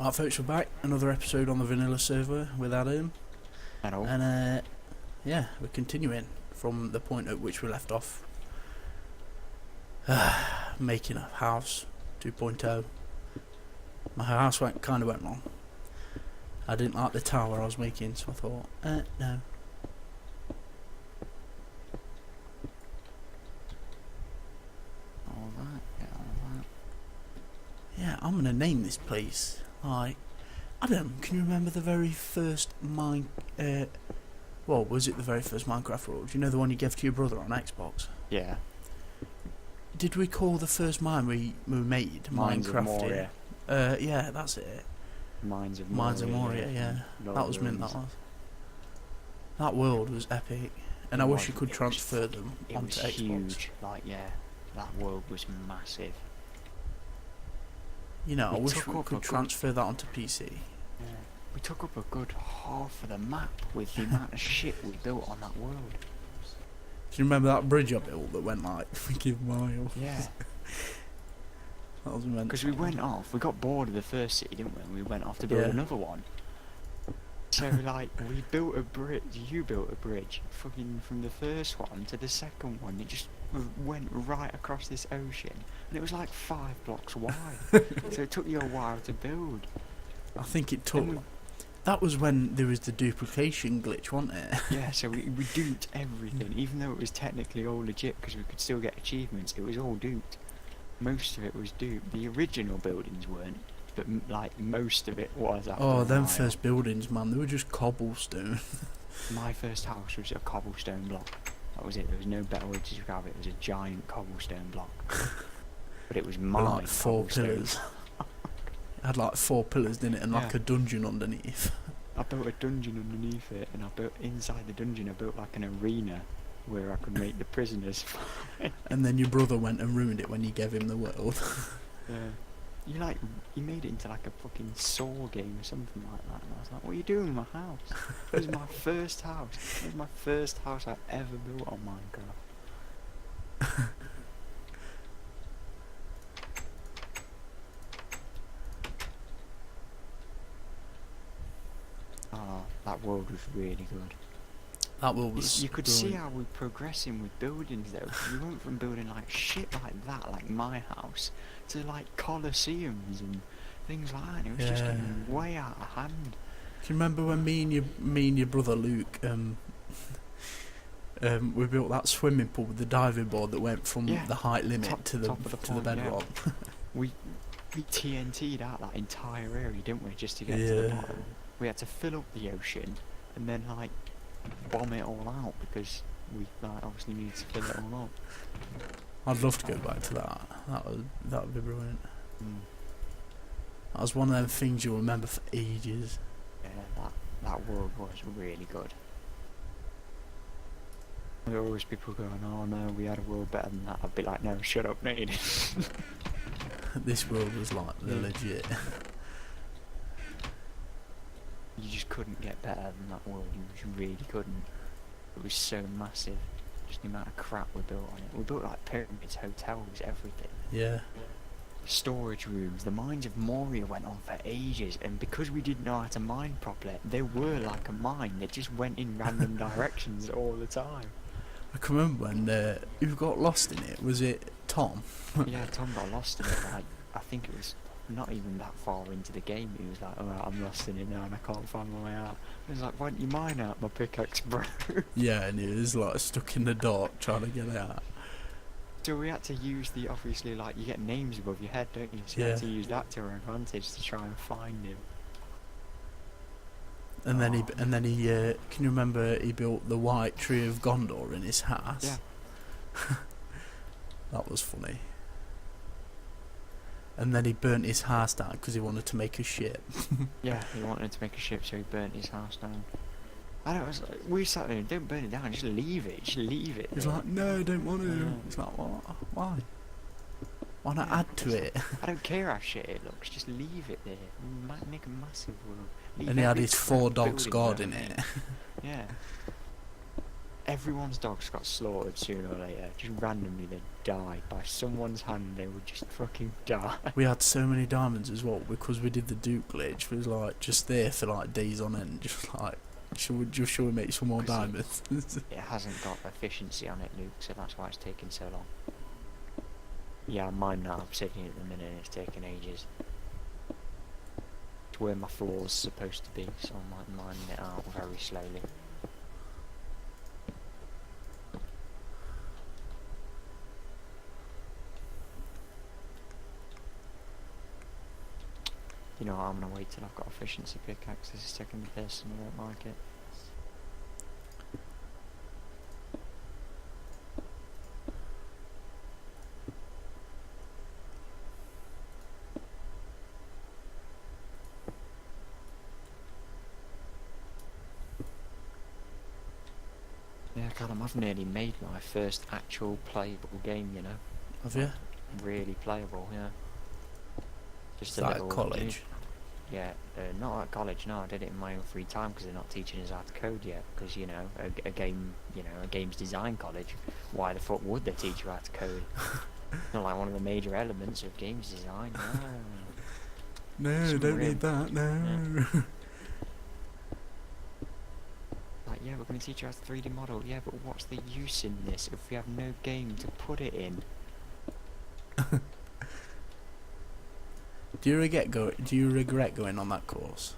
Right, folks, we're back. Another episode on the vanilla server with Adam. Hello. And, yeah, we're continuing from the point at which we left off. Making a house 2.0. My house kind of went wrong. I didn't like the tower I was making, so I thought, no. All that. Yeah, I'm going to name this place. Like, Adam, can you remember the very first was it the very first Minecraft world? You know, the one you gave to your brother on Xbox? Yeah. Did we call the first mine we made Mines of Minecraft? Moria. Yeah, that's it. Mines of Moria, yeah. That was mint, that was. That world was epic. And I wish you could transfer them onto Xbox. It was huge. Like, yeah, that world was massive. You know, I wish we could transfer that onto PC. Yeah. We took up a good half of the map with the amount of shit we built on that world. Do you remember that bridge I built that went like freaking miles? Yeah. That was immense. Because we went off, we got bored of the first city, didn't we? And we went off to build another one. So, like, we built a bridge, you built a bridge, fucking from the first one to the second one. It just went right across this ocean. And it was like 5 blocks wide. So it took you a while to build. I think it took... That was when there was the duplication glitch, wasn't it? Yeah, so we duped everything. Even though it was technically all legit, because we could still get achievements, it was all duped. Most of it was duped. The original buildings weren't, but like most of it was. Oh, them first buildings, man, they were just cobblestone. My first house was a cobblestone block. That was it. There was no better way to describe it. It was a giant cobblestone block. But it was mine. Like 4 pillars. It had like 4 pillars, didn't it, and like a dungeon underneath. I built a dungeon underneath it, and I built inside the dungeon. I built like an arena where I could make the prisoners. And then your brother went and ruined it when you gave him the world. Yeah. You made it into like a fucking Saw game or something like that, and I was like, what are you doing in my house? It was my first house. It was my first house I ever built on Minecraft. Oh, that world was really good. That world was You could brilliant. see how we're progressing with buildings though. We went from building like shit like that, like my house, to like colosseums and things like that. And it was just getting way out of hand. Do you remember when me and your brother Luke, we built that swimming pool with the diving board that went from the height limit to the bedrock? Yeah. We TNT'd out that entire area, didn't we, just to get to the bottom. We had to fill up the ocean and then like bomb it all out because we like obviously needed to fill it all up. I'd love to go back to that. That would be brilliant. That was one of them things you'll remember for ages. Yeah, that world was really good. There were always people going, oh no, we had a world better than that. I'd be like, no, shut up, Nate. This world was like the legit. You just couldn't get better than that world. You just really couldn't. It was so massive. Just the amount of crap we built on it. We built like pyramids, hotels, everything. Yeah. Storage rooms. The mines of Moria went on for ages, and because we didn't know how to mine properly, they were like a mine. They just went in random directions all the time. I can remember when who got lost in it. Was it Tom? Yeah, Tom got lost in it. Like, I think it was not even that far into the game. He was like, alright, I'm lost in it now and I can't find my way out. He was like, why don't you mine out? My pickaxe broke. Yeah, and he was like stuck in the dark trying to get out. So we had to use obviously, like, you get names above your head, don't you? So we had to use that to our advantage to try and find him. And then he can you remember he built the White Tree of Gondor in his house? Yeah. That was funny. And then he burnt his house down because he wanted to make a ship. Yeah, he wanted to make a ship, so he burnt his house down. I know, we sat there, don't burn it down, just leave it, He's like, no, I don't want to. Yeah. He's like, what? Why? Why not add to it? I don't care how shit it looks, just leave it there. Make a massive world. And he had his 4 dogs guarding it. Yeah. everyone's dogs got slaughtered sooner or later. Just randomly, they'd die by someone's hand. They would just fucking die. We had so many diamonds as well because we did the Duke glitch. We was like just there for like days on end, just like should we make some more diamonds? It hasn't got efficiency on it, Luke, so that's why it's taking so long. Yeah, mine now. I'm sitting at the minute and it's taking ages. It's where my floor's supposed to be, so I'm like mining it out very slowly. You know what, I'm gonna wait till I've got efficiency pickaxe. This is taking the piss and I don't like it. Yeah, Callum, I've nearly made my first actual playable game, you know. Have you? Really playable, yeah. Just Is a that little at college? Yeah, not at college. No, I did it in my own free time because they're not teaching us how to code yet. Because you know, a game, you know, a games design college. Why the fuck would they teach you how to code? Not like one of the major elements of games design. No. No, Some don't real- need that. No. Like, yeah, we're going to teach you how to 3D model. Yeah, but what's the use in this if we have no game to put it in? Do you regret going on that course?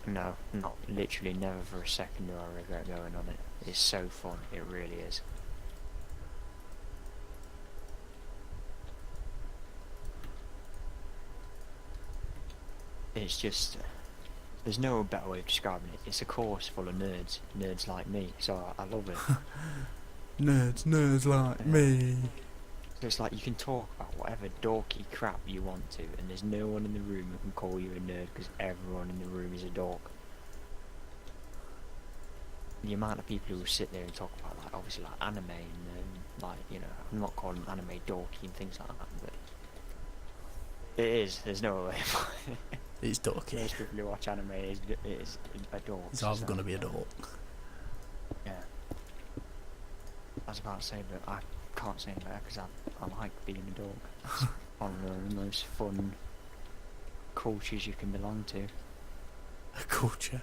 No, not literally. Never for a second do I regret going on it. It's so fun. It really is. It's just, there's no better way of describing it. It's a course full of nerds like me, so I love it. Nerds like me. So it's like you can talk about whatever dorky crap you want to, and there's no one in the room who can call you a nerd because everyone in the room is a dork. The amount of people who sit there and talk about, like, obviously like anime and like, you know, I'm not calling anime dorky and things like that, but it is. There's no way. It's dorky. Most people who watch anime is a dork. It's either gonna be a dork. Yeah. I was about to say, but I can't say that because I like being a dog. It's one of the most fun cultures you can belong to. A culture.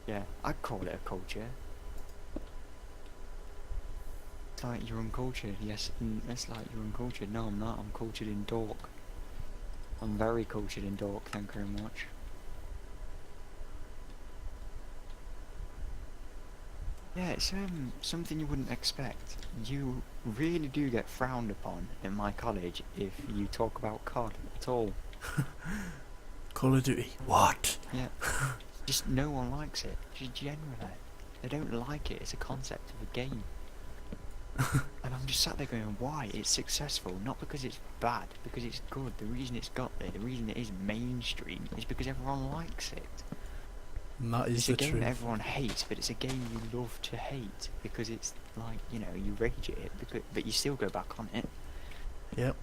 Yeah, I'd call it a culture. It's like you're uncultured. Yes, it's like you're uncultured. No, I'm not. I'm cultured in dork. I'm very cultured in dork. Thank you very much. Yeah, it's something you wouldn't expect. You really do get frowned upon in my college if you talk about COD at all. Call of Duty. What? Yeah. Just no one likes it. Just generally. They don't like it. It's a concept of a game. And I'm just sat there going, why? It's successful. Not because it's bad, because it's good. The reason it's got there, the reason it is mainstream, is because everyone likes it. And that is It's the a game truth. that everyone hates, but it's a game you love to hate because it's like, you know, you rage at it, but you still go back on it. Yep.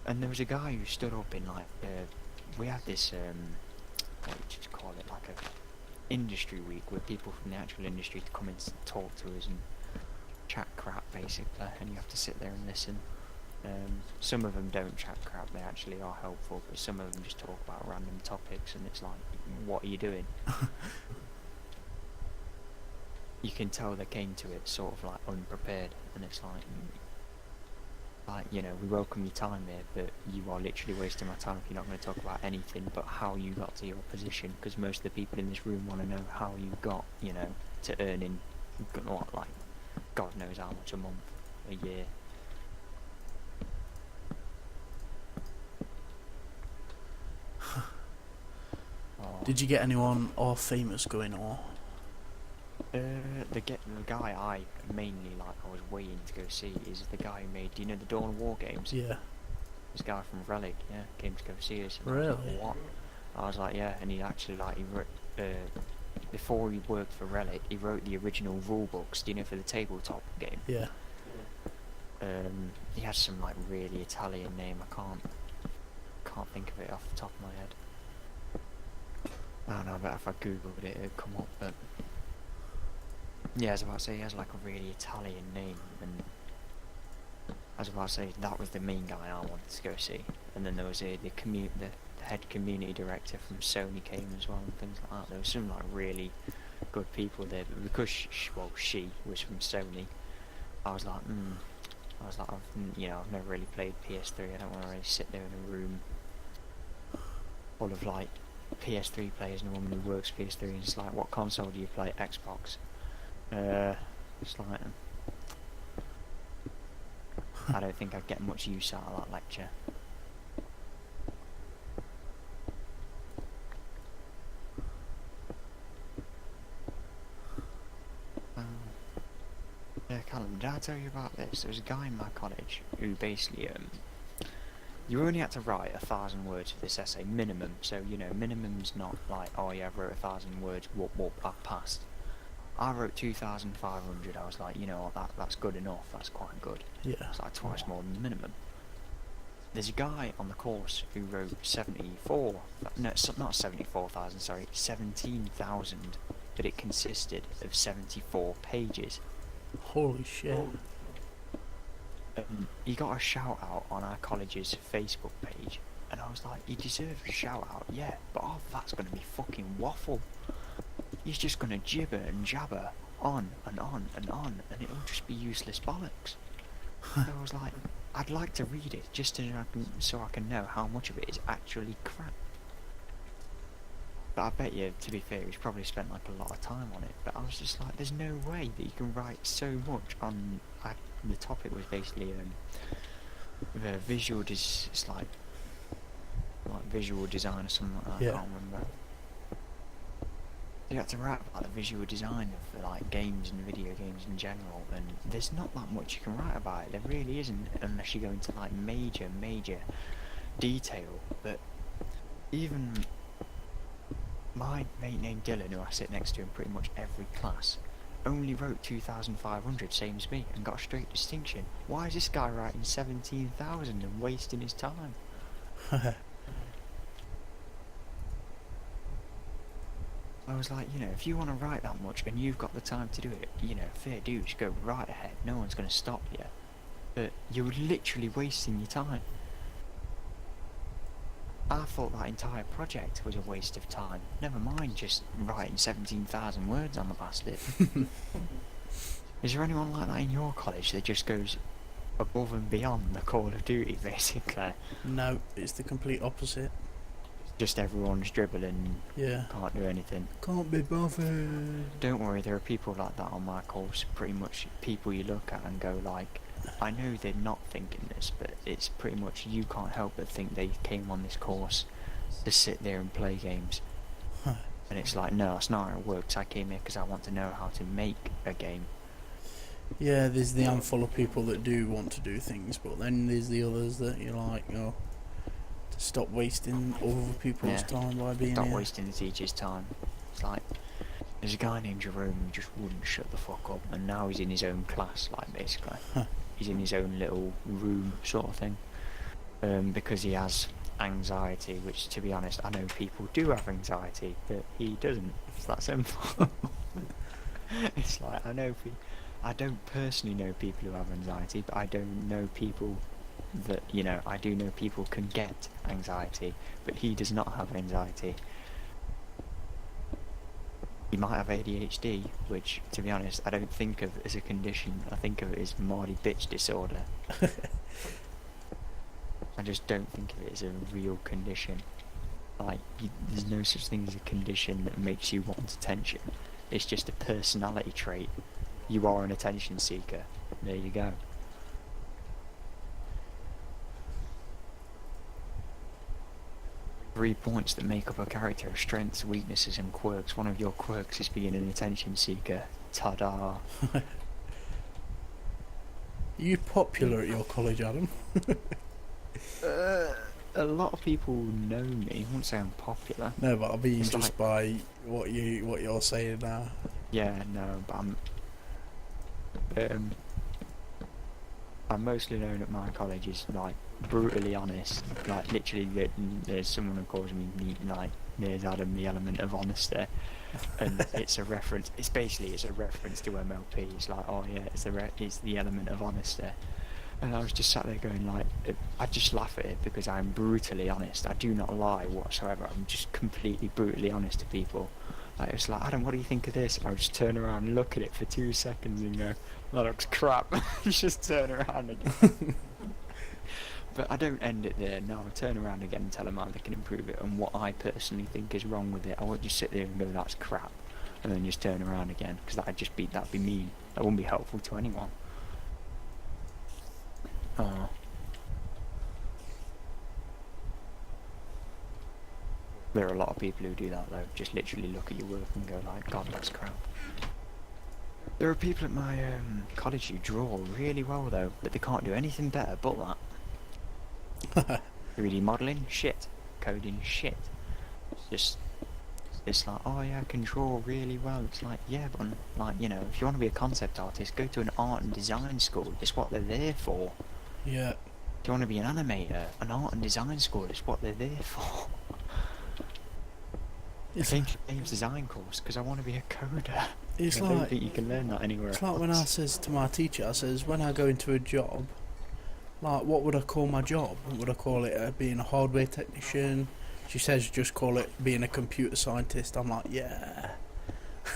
And there was a guy who stood up in like, we had this, what would you call it, like a industry week where people from the actual industry to come and talk to us and chat crap basically, and you have to sit there and listen. Some of them don't chat crap, they actually are helpful, but some of them just talk about random topics and it's like, what are you doing? You can tell they came to it sort of like unprepared, and it's like, you know, we welcome your time here, but you are literally wasting my time if you're not going to talk about anything but how you got to your position, because most of the people in this room want to know how you got, you know, to earning, what, like, God knows how much a month, a year. Did you get anyone or famous going or? The guy I mainly like, I was waiting to go see, is the guy who made, do you know the Dawn of War games? Yeah. This guy from Relic, yeah, came to go see us. And Really? I was like, what? I was like, yeah, and he actually, like, he wrote, before he worked for Relic, he wrote the original rule books, do you know, for the tabletop game. Yeah. He has some, like, really Italian name, I can't think of it off the top of my head. I don't know, but if I googled it, it'd come up, but Yeah, I was about to say he has like a really Italian name, and I was about to say that was the main guy I wanted to go see. And then there was the head community director from Sony came as well, and things like that. There was some like really good people there, but because she was from Sony, I was like, I've never really played PS3. I don't want to really sit there in a room full of like PS3 players and a woman who works PS3. And it's like, what console do you play? Xbox. It's like, I don't think I'd get much use out of that lecture. Yeah, Callum, did I tell you about this? There was a guy in my college who basically, you only had to write 1,000 words for this essay, minimum. So, minimum's not like, oh yeah, I've wrote 1,000 words, what, I've passed. I wrote 2,500, I was like, you know what, that's good enough, that's quite good. Yeah. It's like twice more than the minimum. There's a guy on the course who wrote 17,000, but it consisted of 74 pages. Holy shit. He got a shout out on our college's Facebook page, and I was like, he deserves a shout out, yeah, but that's going to be fucking waffle. He's just going to gibber and jabber on and on and on, and it'll just be useless bollocks. So I was like, I'd like to read it just so I can know how much of it is actually crap. But I bet you, to be fair, he's probably spent like a lot of time on it. But I was just like, there's no way that you can write so much on. The topic was basically the visual. It's like visual design or something like that. Yeah. I can't remember. You have to write about the visual design of like games and video games in general, and there's not that much you can write about it. There really isn't, unless you go into like major detail. But even my mate named Dylan, who I sit next to in pretty much every class, only wrote 2,500, same as me, and got a straight distinction. Why is this guy writing 17,000 and wasting his time? I was like, if you want to write that much and you've got the time to do it, fair dues, go right ahead. No one's going to stop you. But you're literally wasting your time. I thought that entire project was a waste of time. Never mind just writing 17,000 words on the bastard. Is there anyone like that in your college that just goes above and beyond the Call of Duty, basically? No, it's the complete opposite. Just everyone's dribbling, Yeah. can't do anything. Can't be bothered. Don't worry, there are people like that on my course. Pretty much people you look at and go like, I know they're not thinking this, but it's pretty much you can't help but think they came on this course to sit there and play games. And it's like, no, that's not how it works. I came here because I want to know how to make a game. Yeah, there's the handful of people that do want to do things, but then there's the others that you're like, to stop wasting other people's time by being Stop here. wasting the teacher's time. It's like, there's a guy named Jerome who just wouldn't shut the fuck up, and now he's in his own class, like, basically. He's in his own little room, sort of thing. Because he has anxiety, which, to be honest, I know people do have anxiety, but he doesn't. It's that simple. It's like, I don't personally know people who have anxiety, but I don't know people that, I do know people can get anxiety, but he does not have anxiety. He might have ADHD, which, to be honest, I don't think of as a condition. I think of it as Marty bitch disorder. I just don't think of it as a real condition. Like, there's no such thing as a condition that makes you want attention. It's just a personality trait. You are an attention seeker. There you go. 3 points that make up a character are strengths, weaknesses and quirks. One of your quirks is being an attention seeker. Ta-da. Are you popular at your college, Adam? A lot of people know me. I wouldn't say I'm popular. No, but I mean It's just by what you're saying now. Yeah, no, but I'm mostly known at my college as like brutally honest. Like literally, there's someone who calls me like there's Adam the element of honesty, and it's a reference. It's basically it's a reference to MLP. It's like, oh yeah, it's the element of honesty. And I was just sat there going like, I just laugh at it because I'm brutally honest. I do not lie whatsoever. I'm just completely brutally honest to people. Like, it's like, Adam, what do you think of this? I would just turn around and look at it for 2 seconds and go, that looks crap. Just turn around again. But I don't end it there. No, I turn around again and tell them how they can improve it and what I personally think is wrong with it. I won't just sit there and go, that's crap, and then just turn around again, because that'd be mean. That wouldn't be helpful to anyone. Oh. There are a lot of people who do that though, just literally look at your work and go like, God, that's crap. There are people at my college who draw really well though, but they can't do anything better but that. 3D modelling, shit. Coding, shit. It's like, oh yeah, I can draw really well. It's like, yeah, but like, you know, if you want to be a concept artist, go to an art and design school. It's what they're there for. Yeah. If you want to be an animator, an art and design school is what they're there for. It's I think games design course because I want to be a coder. It's I like, don't think you can learn that anywhere it's else. like when I says to my teacher, I says, when I go into a job, like, what would I call my job? Would I call it being a hardware technician? She says, just call it being a computer scientist. I'm like, yeah.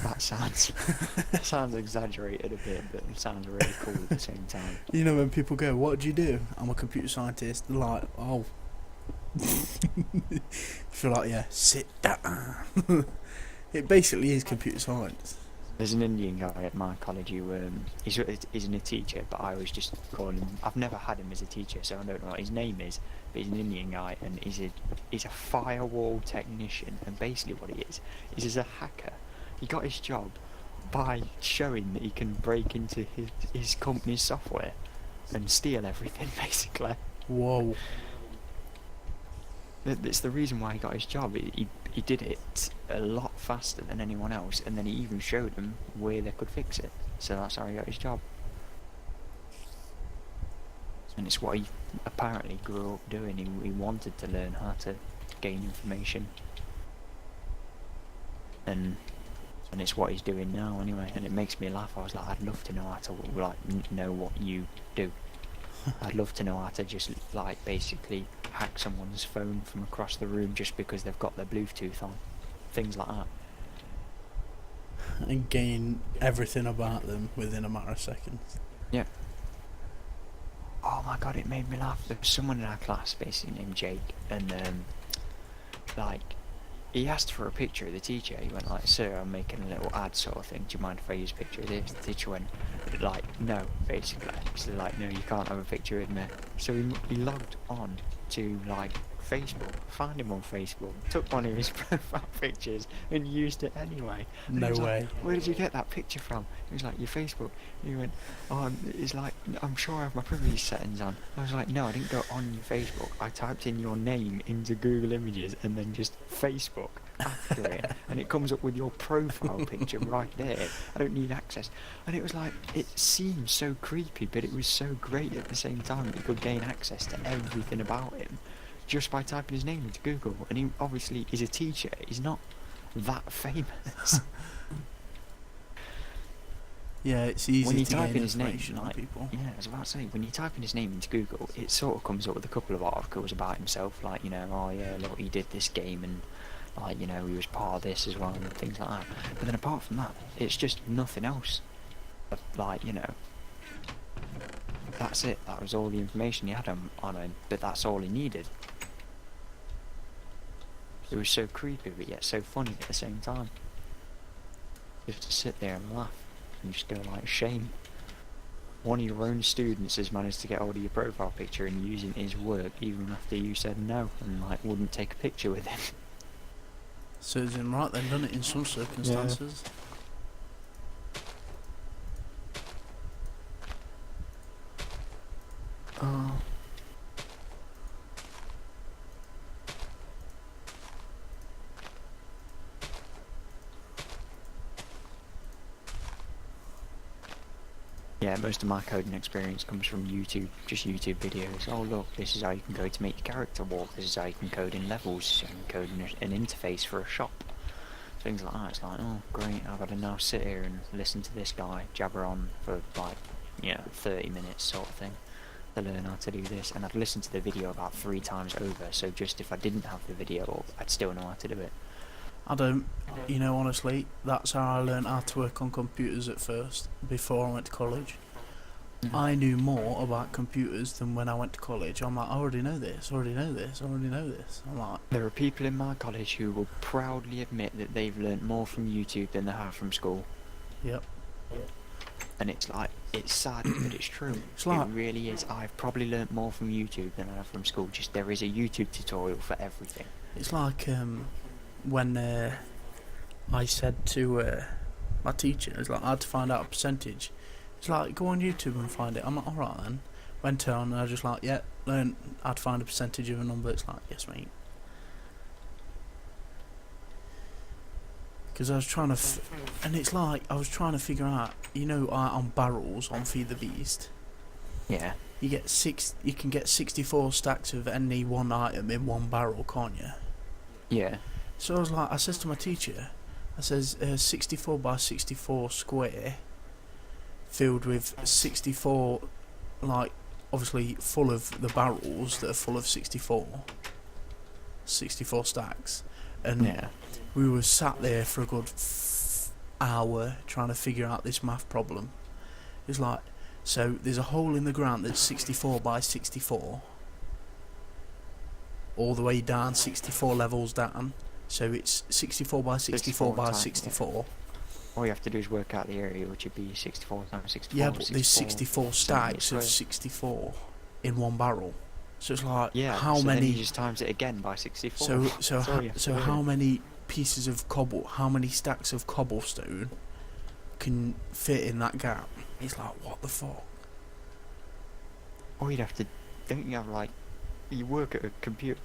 That sounds exaggerated a bit, but it sounds really cool at the same time. You know when people go, what do you do? I'm a computer scientist. They're like, oh. Feel like, yeah, sit down. It basically is computer science. There's an Indian guy at my college who isn't a teacher, but I always just call him. I've never had him as a teacher, so I don't know what his name is. But he's an Indian guy, and he's a firewall technician. And basically, what he is he's a hacker. He got his job by showing that he can break into his company's software and steal everything, basically. Whoa. That's the reason why he got his job. He did it a lot faster than anyone else, and then he even showed them where they could fix it. So that's how he got his job. And it's what he apparently grew up doing. He wanted to learn how to gain information. And it's what he's doing now anyway, and it makes me laugh. I was like, I'd love to know how to know what you do. I'd love to know how to just like basically hack someone's phone from across the room just because they've got their Bluetooth on. Things like that. And gain everything about them within a matter of seconds. Yeah. Oh my god, it made me laugh. There was someone in our class basically named Jake, and like he asked for a picture of the teacher. He went like, sir, I'm making a little ad sort of thing, do you mind if I use a picture of this? The teacher went like, no, basically. So like, no, you can't have a picture with me. So he logged on to like Facebook, found him on Facebook, took one of his profile pictures and used it anyway. And No he was way. Like, where did you get that picture from? He was like, your Facebook. And he went, oh, it's like, I'm sure I have my privacy settings on. I was like, no, I didn't go on your Facebook. I typed in your name into Google Images and then just Facebook after it, and it comes up with your profile picture right there. I don't need access. And it was like, it seemed so creepy, but it was so great at the same time that you could gain access to everything about him just by typing his name into Google. And he obviously is a teacher. He's not that famous. Yeah, it's easy When you to type gain in his name, information on like, people. yeah, I was about to say, when you type in his name into Google, it sort of comes up with a couple of articles about himself, like, you know, oh yeah, look, he did this game, and like, you know, he was part of this as well, and things like that. But then apart from that, it's just nothing else. Like, you know, that's it. That was all the information he had on him, but that's all he needed. It was so creepy, but yet so funny at the same time. Just to sit there and laugh and just go like, shame. One of your own students has managed to get hold of your profile picture and using his work even after you said no and like wouldn't take a picture with him. So it's in right, they've done it in some circumstances. Oh. Yeah, most of my coding experience comes from YouTube, just YouTube videos. Oh look, this is how you can code to make your character walk, this is how you can code in levels, and code in an interface for a shop. Things like that. It's like, oh great, I've got to now sit here and listen to this guy jabber on for like, 30 minutes sort of thing to learn how to do this. And I'd listen to the video about 3 times over, so just if I didn't have the video up, I'd still know how to do it. I don't, honestly, that's how I learned how to work on computers at first, before I went to college. I knew more about computers than when I went to college. I'm like, I already know this, I already know this, I already know this. I'm like... There are people in my college who will proudly admit that they've learnt more from YouTube than they have from school. Yep. And it's like, it's sad, but it's true. It really is. I've probably learnt more from YouTube than I have from school. Just there is a YouTube tutorial for everything. It's like, when I said to my teacher, it's like I had to find out a percentage. It's like, go on YouTube and find it. I'm like, alright then. Went on and I was just like, yeah, learn how to find a percentage of a number. It's like, yes mate. Because I was trying to, and it's like, I was trying to figure out, on barrels on Feed the Beast. Yeah. You can get 64 stacks of any one item in one barrel, can't you? Yeah. So I was like, I says to my teacher, I says, 64 by 64 square, filled with 64, like, obviously full of the barrels that are full of 64 stacks. And we were sat there for a good hour trying to figure out this math problem. It's like, so there's a hole in the ground that's 64 by 64, all the way down, 64 levels down. So it's 64 by 64 by 64. All you have to do is work out the area, which would be 64 times 64. Yeah, but there's 64 stacks of 64 in one barrel. So it's like, how many? Then you just times it again by 64. So how many pieces of how many stacks of cobblestone can fit in that gap? It's like, what the fuck? Or you'd have to, don't you have like, you work at a computer,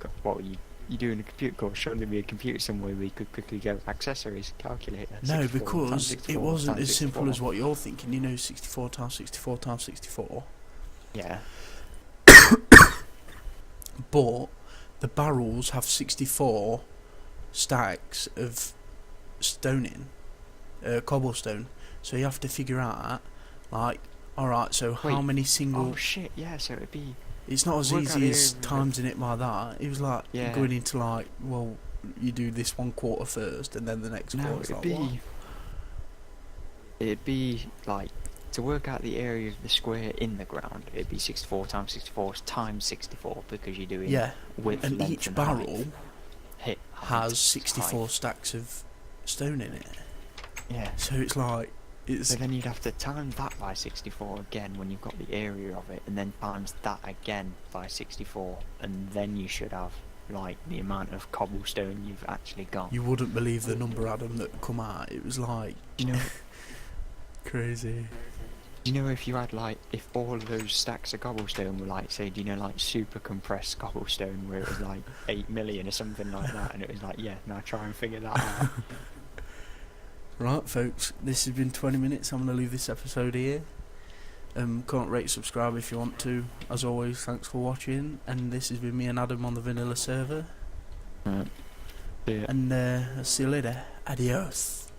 you doing a computer course, surely be a computer somewhere where you could quickly get accessories, calculator. No, because it wasn't as simple as what you're thinking, 64 times 64 times 64. Yeah. But the barrels have 64 stacks of cobblestone. So you have to figure out, like, alright, so how many single... Oh shit, yeah, so it'd be... It's not as easy as timesing it by that. It was like going into like, well, you do this one quarter first and then the next quarter. It'd be like, to work out the area of the square in the ground, it'd be 64 times 64 times 64, because you're doing width, and length, each and barrel height. has 64 stacks of stone in it. Yeah. So it's like, so then you'd have to times that by 64 again when you've got the area of it, and then times that again by 64, and then you should have like the amount of cobblestone you've actually got. You wouldn't believe the number, Adam, that come out. It was like, crazy. If you had like, if all of those stacks of cobblestone were like, say, like super compressed cobblestone where it was like 8 million or something like that, and it was like, now try and figure that out. Right, folks, this has been 20 minutes. I'm going to leave this episode here. Can't rate, subscribe if you want to. As always, thanks for watching. And this has been me and Adam on the vanilla server. Yeah. And I'll see you later. Adios.